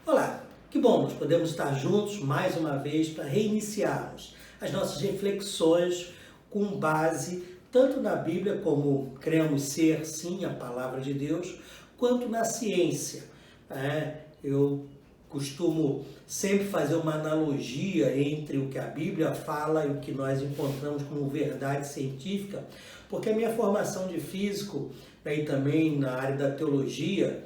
Olá, que bom nós podemos estar juntos mais uma vez para reiniciarmos as nossas reflexões com base tanto na Bíblia, como cremos ser, sim, a palavra de Deus, quanto na ciência. Eu costumo sempre fazer uma analogia entre o que a Bíblia fala e o que nós encontramos como verdade científica, porque a minha formação de físico, e também na área da teologia,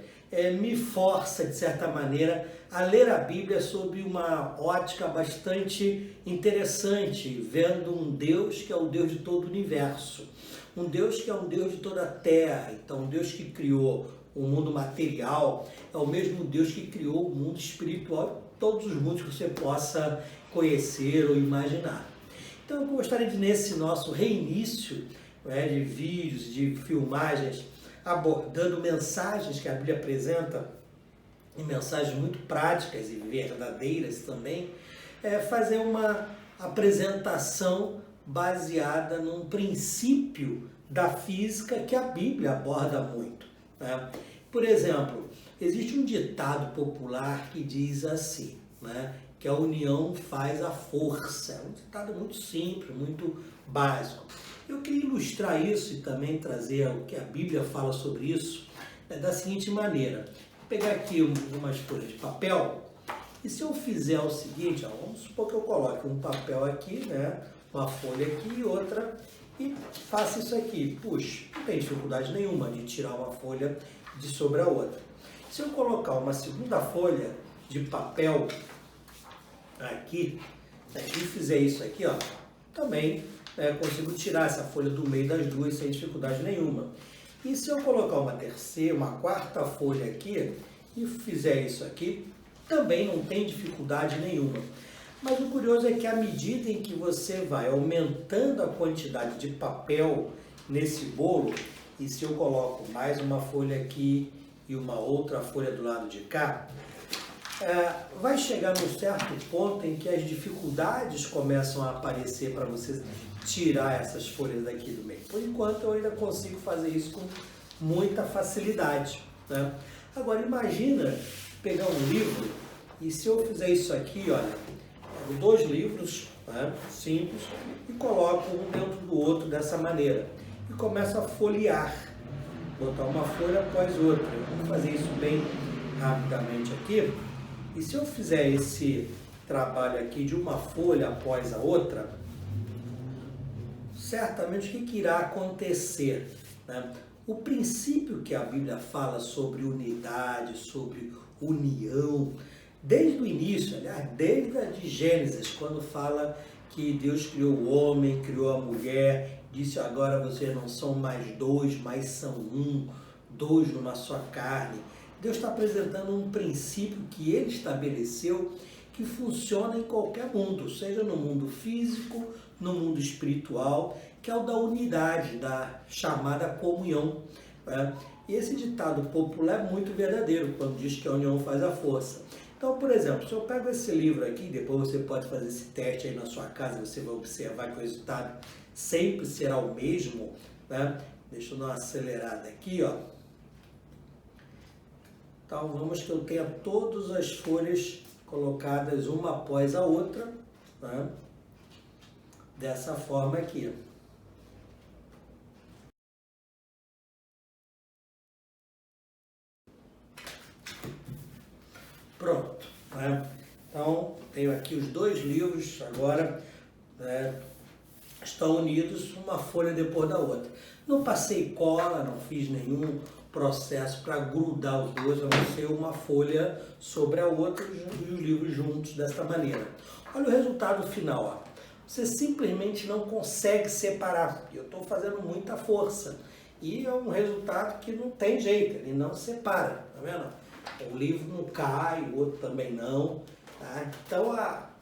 me força, de certa maneira, a ler a Bíblia sob uma ótica bastante interessante, vendo um Deus que é o Deus de todo o universo, um Deus que é um Deus de toda a terra. Então, um Deus que criou o mundo material é o mesmo Deus que criou o mundo espiritual, todos os mundos que você possa conhecer ou imaginar. Então, eu gostaria de, nesse nosso reinício de vídeos, de filmagens, abordando mensagens que a Bíblia apresenta, e mensagens muito práticas e verdadeiras também, fazer uma apresentação baseada num princípio da física que a Bíblia aborda muito. Por exemplo, existe um ditado popular que diz assim, que a união faz a força. É um ditado muito simples, muito básico. Eu queria ilustrar isso e também trazer o que a Bíblia fala sobre isso da seguinte maneira. Vou pegar aqui umas folhas de papel e se eu fizer o seguinte, vamos supor que eu coloque um papel aqui, uma folha aqui e outra, e faça isso aqui. Puxa, não tem dificuldade nenhuma de tirar uma folha de sobre a outra. Se eu colocar uma segunda folha de papel aqui, e fizer isso aqui, também consigo tirar essa folha do meio das duas sem dificuldade nenhuma. E se eu colocar uma terceira, uma quarta folha aqui e fizer isso aqui, também não tem dificuldade nenhuma. Mas o curioso é que à medida em que você vai aumentando a quantidade de papel nesse bolo, e se eu coloco mais uma folha aqui e uma outra folha do lado de cá, vai chegar num certo ponto em que as dificuldades começam a aparecer para você tirar essas folhas daqui do meio. Por enquanto eu ainda consigo fazer isso com muita facilidade. Agora imagina pegar um livro e se eu fizer isso aqui, olha, pego dois livros simples e coloco um dentro do outro dessa maneira e começo a folhear, botar uma folha após outra. Eu vou fazer isso bem rapidamente aqui. E se eu fizer esse trabalho aqui de uma folha após a outra, certamente o que irá acontecer? O princípio que a Bíblia fala sobre unidade, sobre união, desde o início, aliás, desde a de Gênesis, quando fala que Deus criou o homem, criou a mulher, disse agora vocês não são mais dois, mas são um, dois numa só carne. Deus está apresentando um princípio que ele estabeleceu que funciona em qualquer mundo, seja no mundo físico, no mundo espiritual, que é o da unidade, da chamada comunhão. E esse ditado popular é muito verdadeiro, quando diz que a união faz a força. Então, por exemplo, se eu pego esse livro aqui, depois você pode fazer esse teste aí na sua casa, você vai observar que o resultado sempre será o mesmo. Deixa eu dar uma acelerada aqui, Então, vamos que eu tenha todas as folhas colocadas uma após a outra, dessa forma aqui. Pronto. Então, tenho aqui os dois livros, agora estão unidos, uma folha depois da outra. Não passei cola, não fiz nenhum processo para grudar os dois, a não ser uma folha sobre a outra e os livros juntos dessa maneira. Olha o resultado final. Você simplesmente não consegue separar. Eu estou fazendo muita força. E é um resultado que não tem jeito, ele não separa, tá vendo? O livro não cai, o outro também não. Então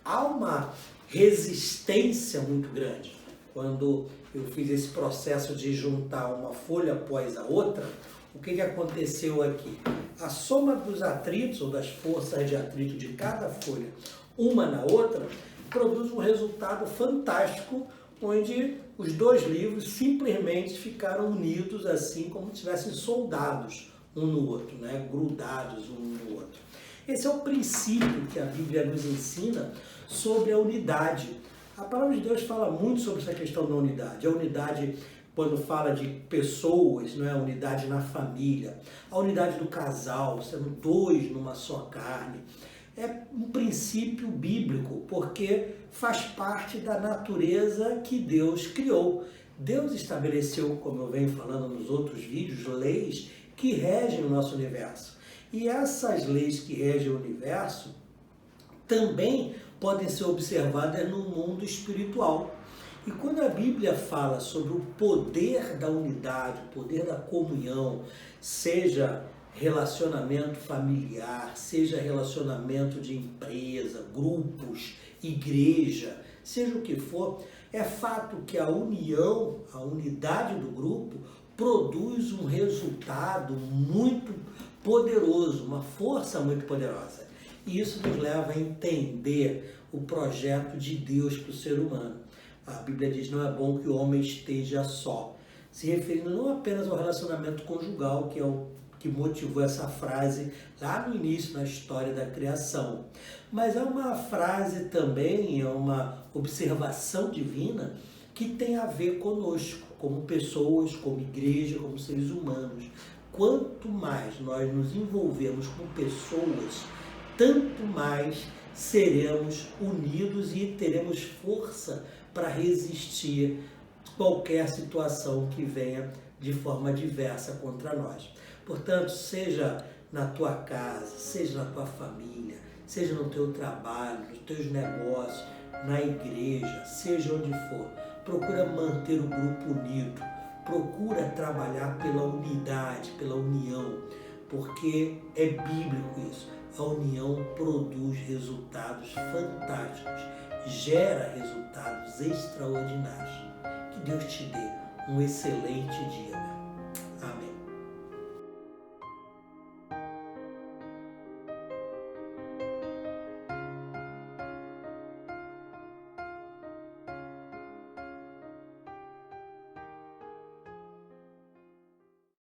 há uma resistência muito grande. Quando eu fiz esse processo de juntar uma folha após a outra, o que aconteceu aqui? A soma dos atritos, ou das forças de atrito de cada folha, uma na outra, produz um resultado fantástico, onde os dois livros simplesmente ficaram unidos, assim como se tivessem soldados um no outro, grudados um no outro. Esse é o princípio que a Bíblia nos ensina sobre a unidade. A palavra de Deus fala muito sobre essa questão da unidade. A unidade, quando fala de pessoas, não é? A unidade na família, a unidade do casal, sendo dois numa só carne. É um princípio bíblico, porque faz parte da natureza que Deus criou. Deus estabeleceu, como eu venho falando nos outros vídeos, leis que regem o nosso universo. E essas leis que regem o universo também podem ser observadas no mundo espiritual. E quando a Bíblia fala sobre o poder da unidade, o poder da comunhão, seja relacionamento familiar, seja relacionamento de empresa, grupos, igreja, seja o que for, é fato que a união, a unidade do grupo, produz um resultado muito poderoso, uma força muito poderosa. E isso nos leva a entender o projeto de Deus para o ser humano. A Bíblia diz: não é bom que o homem esteja só, se referindo não apenas ao relacionamento conjugal, que é o que motivou essa frase lá no início, na história da criação. Mas é uma frase também, é uma observação divina que tem a ver conosco, como pessoas, como igreja, como seres humanos. Quanto mais nós nos envolvemos com pessoas, tanto mais seremos unidos e teremos força para resistir qualquer situação que venha de forma diversa contra nós. Portanto, seja na tua casa, seja na tua família, seja no teu trabalho, nos teus negócios, na igreja, seja onde for, procura manter o grupo unido, procura trabalhar pela unidade, pela união, porque é bíblico isso. A união produz resultados fantásticos, gera resultados extraordinários. Que Deus te dê um excelente dia.